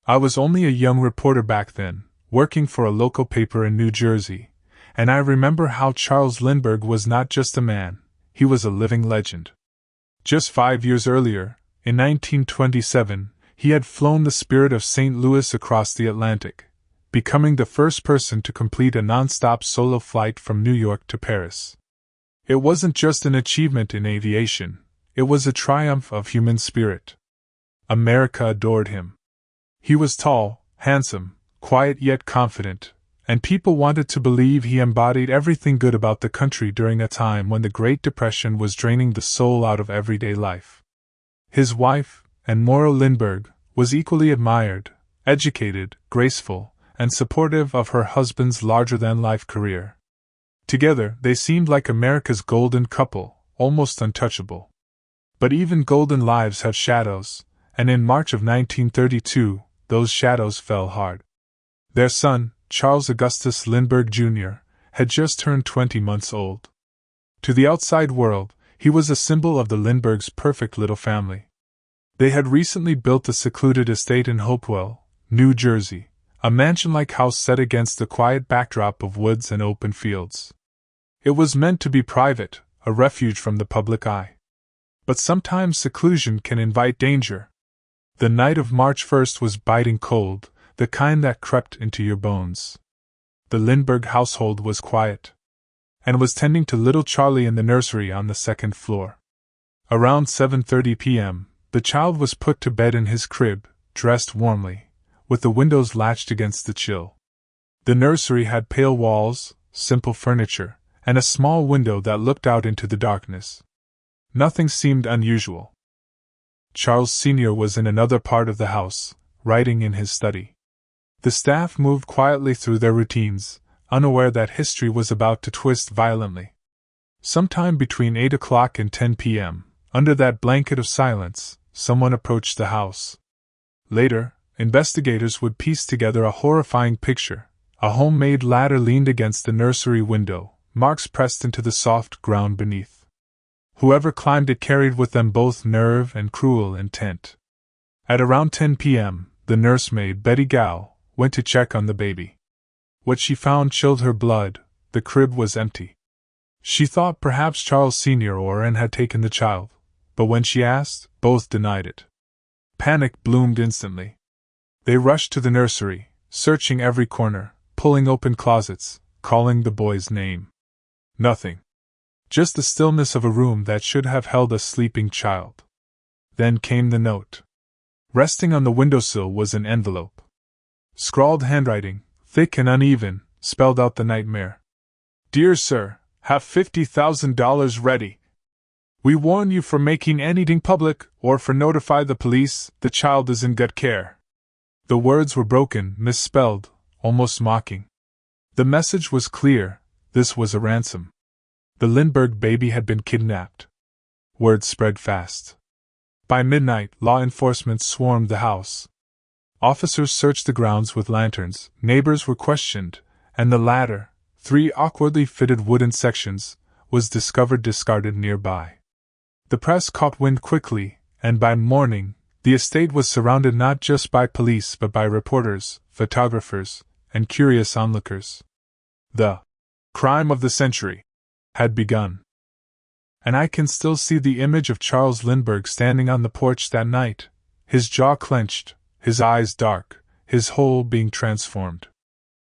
I was only a young reporter back then, working for a local paper in New Jersey, and I remember how Charles Lindbergh was not just a man, he was a living legend. Just 5 years earlier, in 1927, he had flown the Spirit of St. Louis across the Atlantic, becoming the first person to complete a non-stop solo flight from New York to Paris. It wasn't just an achievement in aviation, it was a triumph of human spirit. America adored him. He was tall, handsome, quiet yet confident, and people wanted to believe he embodied everything good about the country during a time when the Great Depression was draining the soul out of everyday life. His wife, Anne Morrow Lindbergh, was equally admired, educated, graceful, and supportive of her husband's larger-than-life career. Together, they seemed like America's golden couple, almost untouchable. But even golden lives have shadows, and in March of 1932, those shadows fell hard. Their son, Charles Augustus Lindbergh Jr., had just turned 20 months old. To the outside world, he was a symbol of the Lindberghs' perfect little family. They had recently built a secluded estate in Hopewell, New Jersey, a mansion-like house set against the quiet backdrop of woods and open fields. It was meant to be private, a refuge from the public eye. But sometimes seclusion can invite danger. The night of March 1st was biting cold, the kind that crept into your bones. The Lindbergh household was quiet, and was tending to little Charlie in the nursery on the second floor. Around 7:30 p.m., the child was put to bed in his crib, dressed warmly, with the windows latched against the chill. The nursery had pale walls, simple furniture, and a small window that looked out into the darkness. Nothing seemed unusual. Charles Sr. was in another part of the house, writing in his study. The staff moved quietly through their routines, unaware that history was about to twist violently. Sometime between 8 o'clock and 10 p.m., under that blanket of silence, someone approached the house. Later, investigators would piece together a horrifying picture. A homemade ladder leaned against the nursery window, marks pressed into the soft ground beneath. Whoever climbed it carried with them both nerve and cruel intent. At around 10 p.m., the nursemaid, Betty Gow, went to check on the baby. What she found chilled her blood. The crib was empty. She thought perhaps Charles Sr. or Anne had taken the child, but when she asked, both denied it. Panic bloomed instantly. They rushed to the nursery, searching every corner, pulling open closets, calling the boy's name. Nothing. Just the stillness of a room that should have held a sleeping child. Then came the note. Resting on the windowsill was an envelope. Scrawled handwriting, thick and uneven, spelled out the nightmare. Dear Sir, have $50,000 ready. We warn you for making anything public or for notify the police. The child is in good care. The words were broken, misspelled, almost mocking. The message was clear. This was a ransom. The Lindbergh baby had been kidnapped. Word spread fast. By midnight, law enforcement swarmed the house. Officers searched the grounds with lanterns, neighbors were questioned, and the ladder, 3 awkwardly fitted wooden sections, was discovered discarded nearby. The press caught wind quickly, and by morning, the estate was surrounded not just by police but by reporters, photographers, and curious onlookers. The crime of the century had begun. And I can still see the image of Charles Lindbergh standing on the porch that night, his jaw clenched, his eyes dark, his whole being transformed.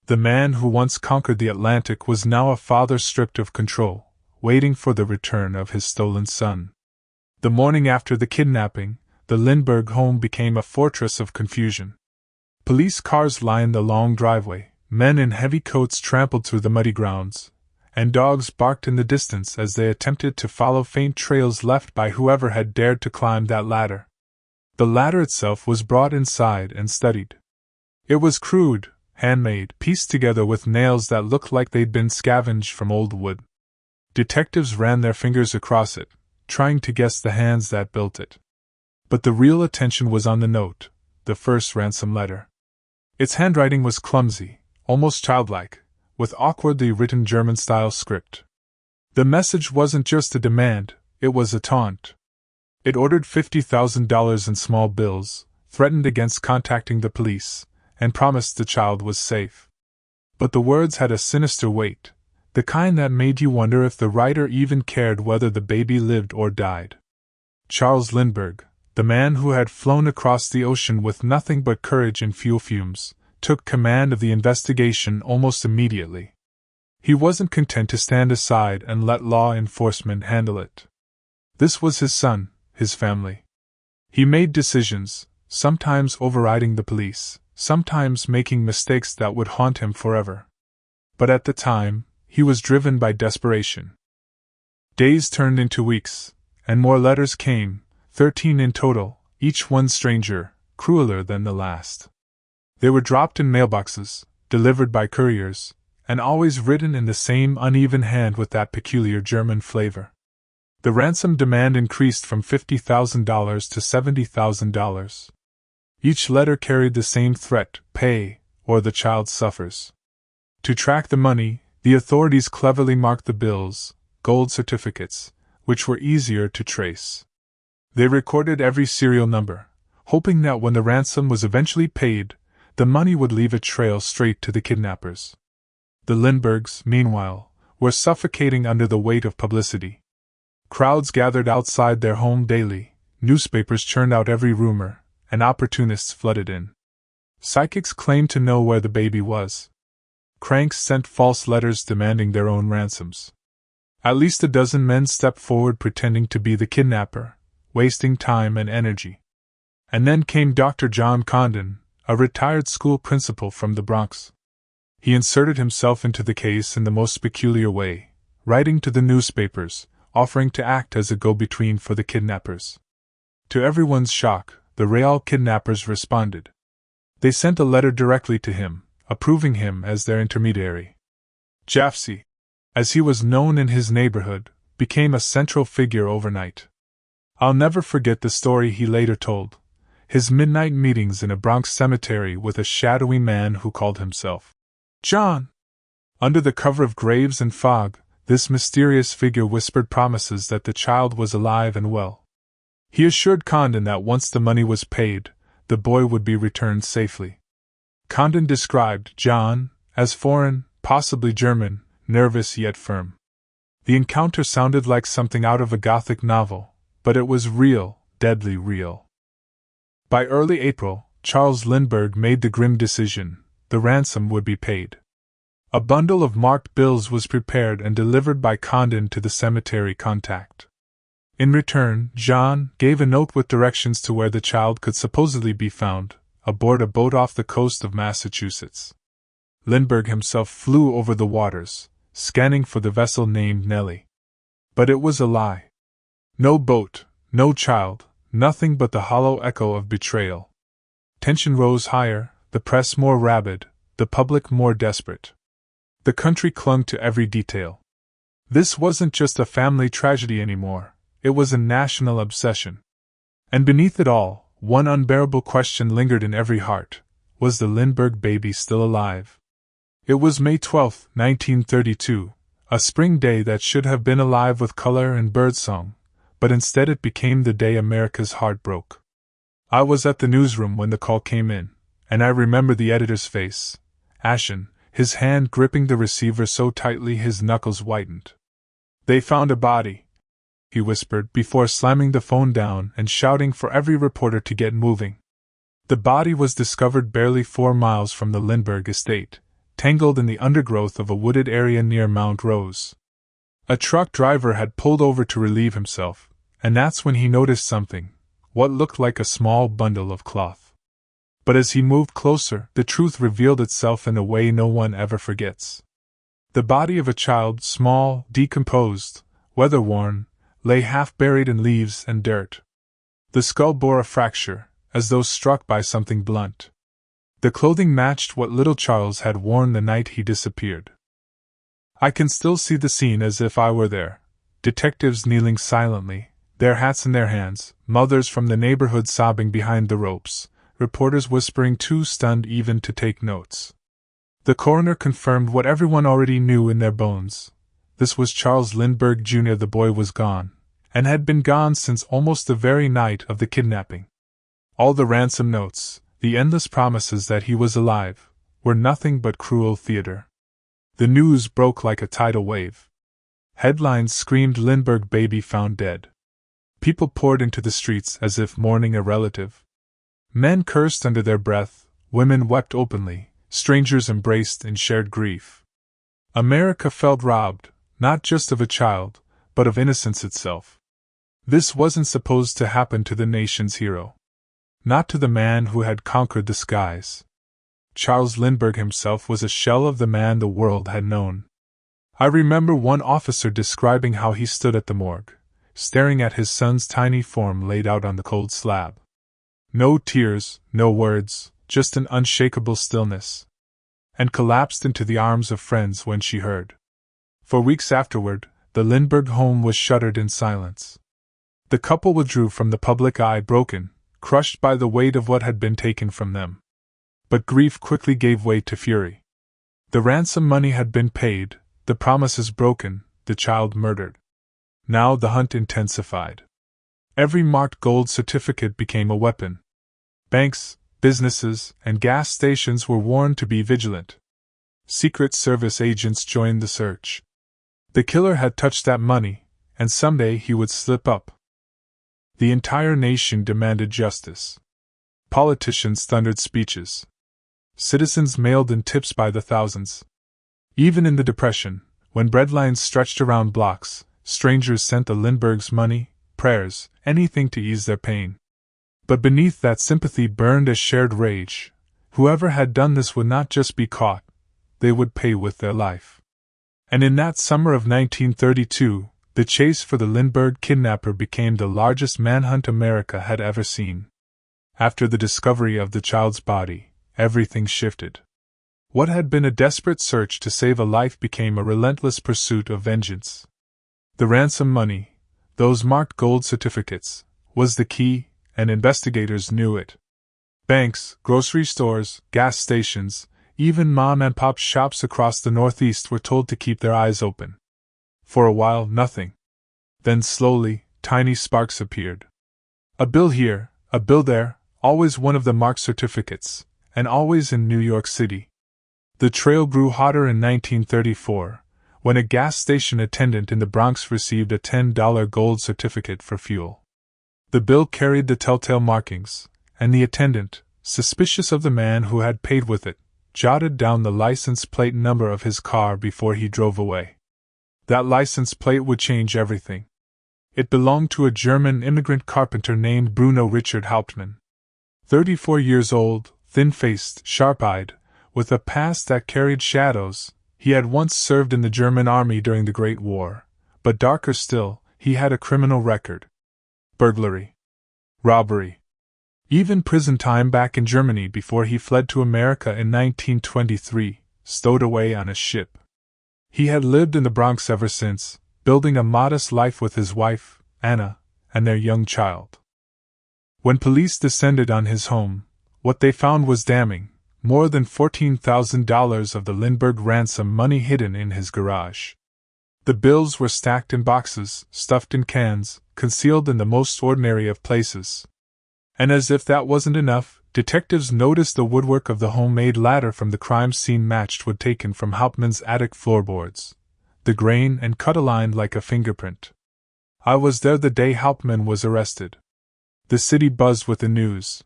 The man who once conquered the Atlantic was now a father stripped of control, waiting for the return of his stolen son. The morning after the kidnapping, the Lindbergh home became a fortress of confusion. Police cars lined the long driveway, men in heavy coats trampled through the muddy grounds, and dogs barked in the distance as they attempted to follow faint trails left by whoever had dared to climb that ladder. The ladder itself was brought inside and studied. It was crude, handmade, pieced together with nails that looked like they'd been scavenged from old wood. Detectives ran their fingers across it, trying to guess the hands that built it. But the real attention was on the note, the first ransom letter. Its handwriting was clumsy, almost childlike, with awkwardly written German-style script. The message wasn't just a demand, it was a taunt. It ordered $50,000 in small bills, threatened against contacting the police, and promised the child was safe. But the words had a sinister weight, the kind that made you wonder if the writer even cared whether the baby lived or died. Charles Lindbergh, the man who had flown across the ocean with nothing but courage and fuel fumes, took command of the investigation almost immediately. He wasn't content to stand aside and let law enforcement handle it. This was his son, his family. He made decisions, sometimes overriding the police, sometimes making mistakes that would haunt him forever. But at the time, he was driven by desperation. Days turned into weeks, and more letters came, 13 in total, each one stranger, crueler than the last. They were dropped in mailboxes, delivered by couriers, and always written in the same uneven hand with that peculiar German flavor. The ransom demand increased from $50,000 to $70,000. Each letter carried the same threat: pay, or the child suffers. To track the money, the authorities cleverly marked the bills, gold certificates, which were easier to trace. They recorded every serial number, hoping that when the ransom was eventually paid, the money would leave a trail straight to the kidnappers. The Lindberghs, meanwhile, were suffocating under the weight of publicity. Crowds gathered outside their home daily, newspapers churned out every rumor, and opportunists flooded in. Psychics claimed to know where the baby was. Cranks sent false letters demanding their own ransoms. At least a dozen men stepped forward pretending to be the kidnapper, wasting time and energy. And then came Dr. John Condon, a retired school principal from the Bronx. He inserted himself into the case in the most peculiar way, writing to the newspapers, offering to act as a go-between for the kidnappers. To everyone's shock, the real kidnappers responded. They sent a letter directly to him, approving him as their intermediary. Jaffe, as he was known in his neighborhood, became a central figure overnight. I'll never forget the story he later told: his midnight meetings in a Bronx cemetery with a shadowy man who called himself John. Under the cover of graves and fog, this mysterious figure whispered promises that the child was alive and well. He assured Condon that once the money was paid, the boy would be returned safely. Condon described John as foreign, possibly German, nervous yet firm. The encounter sounded like something out of a Gothic novel, but it was real, deadly real. By early April, Charles Lindbergh made the grim decision: the ransom would be paid. A bundle of marked bills was prepared and delivered by Condon to the cemetery contact. In return, John gave a note with directions to where the child could supposedly be found, aboard a boat off the coast of Massachusetts. Lindbergh himself flew over the waters, scanning for the vessel named Nellie. But it was a lie. No boat, no child, nothing but the hollow echo of betrayal. Tension rose higher, the press more rabid, the public more desperate. The country clung to every detail. This wasn't just a family tragedy anymore, it was a national obsession. And beneath it all, one unbearable question lingered in every heart: was the Lindbergh baby still alive? It was May 12, 1932, a spring day that should have been alive with color and birdsong, but instead it became the day America's heart broke. I was at the newsroom when the call came in, and I remember the editor's face, ashen, his hand gripping the receiver so tightly his knuckles whitened. "They found a body," he whispered before slamming the phone down and shouting for every reporter to get moving. The body was discovered barely 4 miles from the Lindbergh estate, tangled in the undergrowth of a wooded area near Mount Rose. A truck driver had pulled over to relieve himself, and that's when he noticed something, what looked like a small bundle of cloth. But as he moved closer, the truth revealed itself in a way no one ever forgets. The body of a child, small, decomposed, weather-worn, lay half-buried in leaves and dirt. The skull bore a fracture, as though struck by something blunt. The clothing matched what little Charles had worn the night he disappeared. I can still see the scene as if I were there: detectives kneeling silently, their hats in their hands, mothers from the neighborhood sobbing behind the ropes, reporters whispering too stunned even to take notes. The coroner confirmed what everyone already knew in their bones. This was Charles Lindbergh Jr. The boy was gone, and had been gone since almost the very night of the kidnapping. All the ransom notes, the endless promises that he was alive, were nothing but cruel theater. The news broke like a tidal wave. Headlines screamed Lindbergh baby found dead. People poured into the streets as if mourning a relative. Men cursed under their breath, women wept openly, strangers embraced in shared grief. America felt robbed, not just of a child, but of innocence itself. This wasn't supposed to happen to the nation's hero. Not to the man who had conquered the skies. Charles Lindbergh himself was a shell of the man the world had known. I remember one officer describing how he stood at the morgue, staring at his son's tiny form laid out on the cold slab. No tears, no words, just an unshakable stillness. And collapsed into the arms of friends when she heard. For weeks afterward, the Lindbergh home was shuttered in silence. The couple withdrew from the public eye broken, crushed by the weight of what had been taken from them. But grief quickly gave way to fury. The ransom money had been paid, the promises broken, the child murdered. Now the hunt intensified. Every marked gold certificate became a weapon. Banks, businesses, and gas stations were warned to be vigilant. Secret Service agents joined the search. The killer had touched that money, and someday he would slip up. The entire nation demanded justice. Politicians thundered speeches. Citizens mailed in tips by the thousands. Even in the Depression, when breadlines stretched around blocks, strangers sent the Lindberghs money, prayers, anything to ease their pain. But beneath that sympathy burned a shared rage. Whoever had done this would not just be caught, they would pay with their life. And in that summer of 1932, the chase for the Lindbergh kidnapper became the largest manhunt America had ever seen. After the discovery of the child's body, everything shifted. What had been a desperate search to save a life became a relentless pursuit of vengeance. The ransom money, those marked gold certificates, was the key, and investigators knew it. Banks, grocery stores, gas stations, even mom-and-pop shops across the Northeast were told to keep their eyes open. For a while, nothing. Then slowly, tiny sparks appeared. A bill here, a bill there, always one of the marked certificates, and always in New York City. The trail grew hotter in 1934, when a gas station attendant in the Bronx received a $10 gold certificate for fuel. The bill carried the telltale markings, and the attendant, suspicious of the man who had paid with it, jotted down the license plate number of his car before he drove away. That license plate would change everything. It belonged to a German immigrant carpenter named Bruno Richard Hauptmann. 34 years old, thin-faced, sharp-eyed, with a past that carried shadows. He had once served in the German army during the Great War, but darker still, he had a criminal record. Burglary. Robbery. Even prison time back in Germany before he fled to America in 1923, stowed away on a ship. He had lived in the Bronx ever since, building a modest life with his wife, Anna, and their young child. When police descended on his home, what they found was damning: more than $14,000 of the Lindbergh ransom money hidden in his garage. The bills were stacked in boxes, stuffed in cans, concealed in the most ordinary of places. And as if that wasn't enough, detectives noticed the woodwork of the homemade ladder from the crime scene matched wood taken from Hauptmann's attic floorboards. The grain and cut aligned like a fingerprint. I was there the day Hauptmann was arrested. The city buzzed with the news.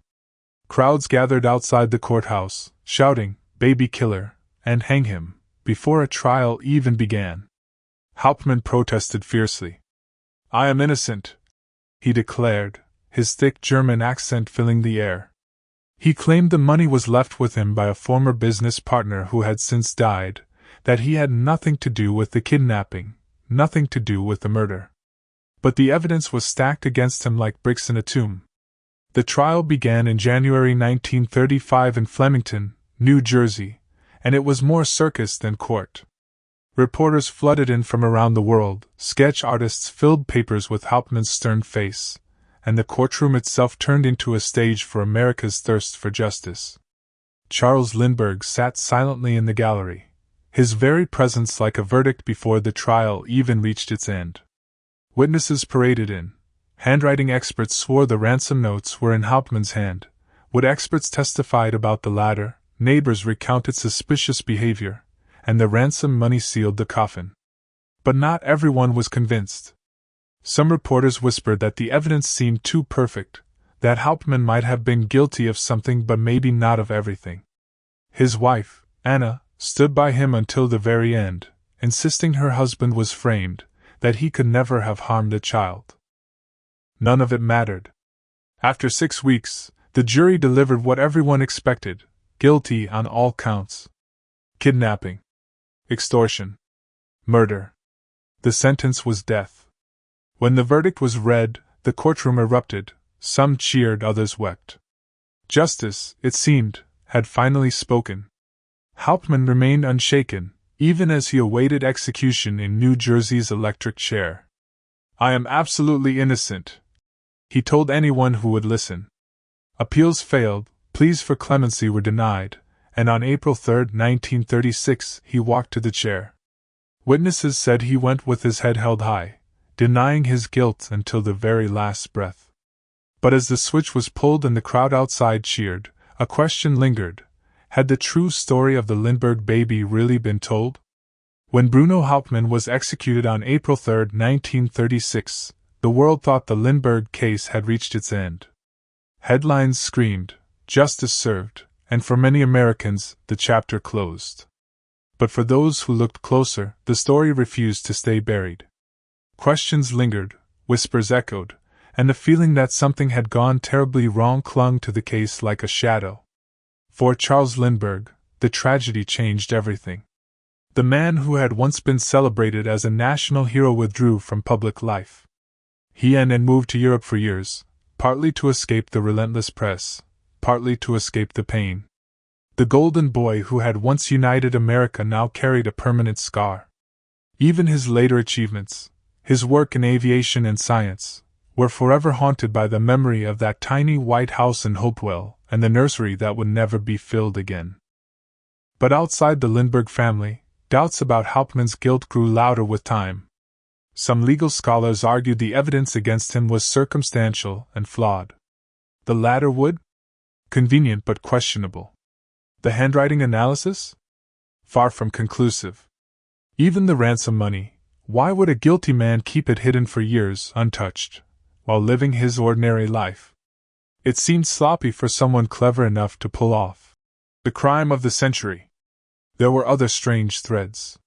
Crowds gathered outside the courthouse, shouting, "Baby killer," and "Hang him," before a trial even began. Hauptmann protested fiercely. "I am innocent," he declared, his thick German accent filling the air. He claimed the money was left with him by a former business partner who had since died, that he had nothing to do with the kidnapping, nothing to do with the murder. But the evidence was stacked against him like bricks in a tomb. The trial began in January 1935 in Flemington, New Jersey, and it was more circus than court. Reporters flooded in from around the world, sketch artists filled papers with Hauptmann's stern face, and the courtroom itself turned into a stage for America's thirst for justice. Charles Lindbergh sat silently in the gallery, his very presence like a verdict before the trial even reached its end. Witnesses paraded in, Handwriting experts swore the ransom notes were in Hauptmann's hand. Wood experts testified about the latter, neighbors recounted suspicious behavior, and the ransom money sealed the coffin. But not everyone was convinced. Some reporters whispered that the evidence seemed too perfect, that Hauptmann might have been guilty of something but maybe not of everything. His wife, Anna, stood by him until the very end, insisting her husband was framed, that he could never have harmed a child. None of it mattered. After 6 weeks, the jury delivered what everyone expected: guilty on all counts. Kidnapping, extortion, murder. The sentence was death. When the verdict was read, the courtroom erupted. Some cheered, others wept. Justice, it seemed, had finally spoken. Hauptmann remained unshaken, even as he awaited execution in New Jersey's electric chair. "I am absolutely innocent," he told anyone who would listen. Appeals failed, pleas for clemency were denied, and on April 3, 1936, he walked to the chair. Witnesses said he went with his head held high, denying his guilt until the very last breath. But as the switch was pulled and the crowd outside cheered, a question lingered: had the true story of the Lindbergh baby really been told? When Bruno Hauptmann was executed on April 3, 1936, the world thought the Lindbergh case had reached its end. Headlines screamed, "Justice served," and for many Americans, the chapter closed. But for those who looked closer, the story refused to stay buried. Questions lingered, whispers echoed, and the feeling that something had gone terribly wrong clung to the case like a shadow. For Charles Lindbergh, the tragedy changed everything. The man who had once been celebrated as a national hero withdrew from public life. He and moved to Europe for years, partly to escape the relentless press, partly to escape the pain. The golden boy who had once united America now carried a permanent scar. Even his later achievements, his work in aviation and science, were forever haunted by the memory of that tiny white house in Hopewell and the nursery that would never be filled again. But outside the Lindbergh family, doubts about Hauptmann's guilt grew louder with time. Some legal scholars argued the evidence against him was circumstantial and flawed. The latter would? Convenient but questionable. The handwriting analysis? Far from conclusive. Even the ransom money, why would a guilty man keep it hidden for years, untouched, while living his ordinary life? It seemed sloppy for someone clever enough to pull off. The crime of the century. There were other strange threads.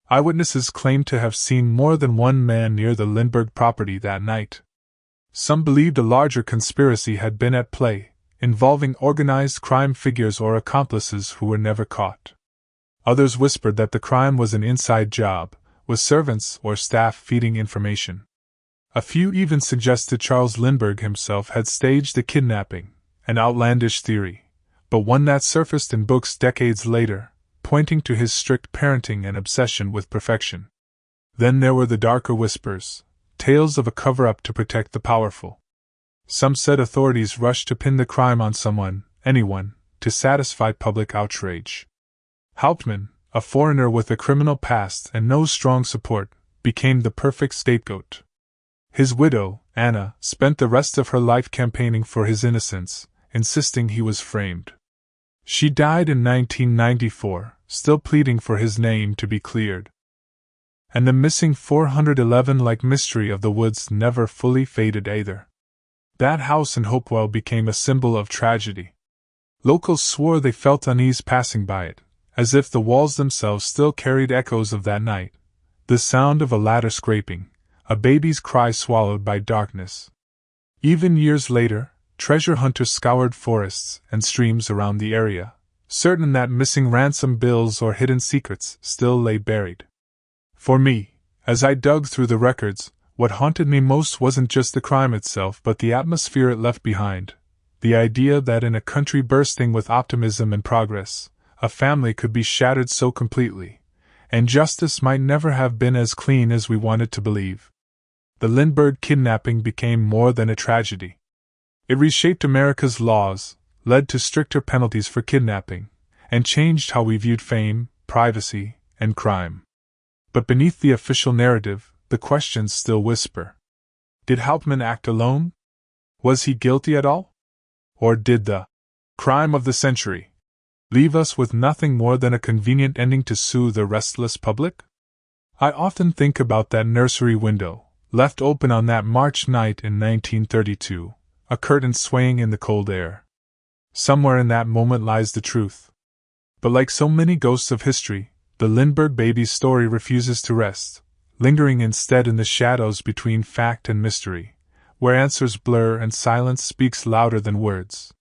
Eyewitnesses claimed to have seen more than one man near the Lindbergh property that night. Some believed a larger conspiracy had been at play, involving organized crime figures or accomplices who were never caught. Others whispered that the crime was an inside job, with servants or staff feeding information. A few even suggested Charles Lindbergh himself had staged the kidnapping, an outlandish theory, but one that surfaced in books decades later, pointing to his strict parenting and obsession with perfection. Then there were the darker whispers, tales of a cover-up to protect the powerful. Some said authorities rushed to pin the crime on someone, anyone, to satisfy public outrage. Hauptmann, a foreigner with a criminal past and no strong support, became the perfect scapegoat. His widow, Anna, spent the rest of her life campaigning for his innocence, insisting he was framed. She died in 1994, still pleading for his name to be cleared. And the missing 411-like mystery of the woods never fully faded either. That house in Hopewell became a symbol of tragedy. Locals swore they felt unease passing by it, as if the walls themselves still carried echoes of that night, the sound of a ladder scraping, a baby's cry swallowed by darkness. Even years later, treasure hunters scoured forests and streams around the area, certain that missing ransom bills or hidden secrets still lay buried. For me, as I dug through the records, what haunted me most wasn't just the crime itself but the atmosphere it left behind, the idea that in a country bursting with optimism and progress, a family could be shattered so completely, and justice might never have been as clean as we wanted to believe. The Lindbergh kidnapping became more than a tragedy. It reshaped America's laws, led to stricter penalties for kidnapping, and changed how we viewed fame, privacy, and crime. But beneath the official narrative, the questions still whisper. Did Hauptmann act alone? Was he guilty at all? Or did the crime of the century leave us with nothing more than a convenient ending to soothe the restless public? I often think about that nursery window, left open on that March night in 1932, a curtain swaying in the cold air. Somewhere in that moment lies the truth. But like so many ghosts of history, the Lindbergh baby's story refuses to rest, lingering instead in the shadows between fact and mystery, where answers blur and silence speaks louder than words.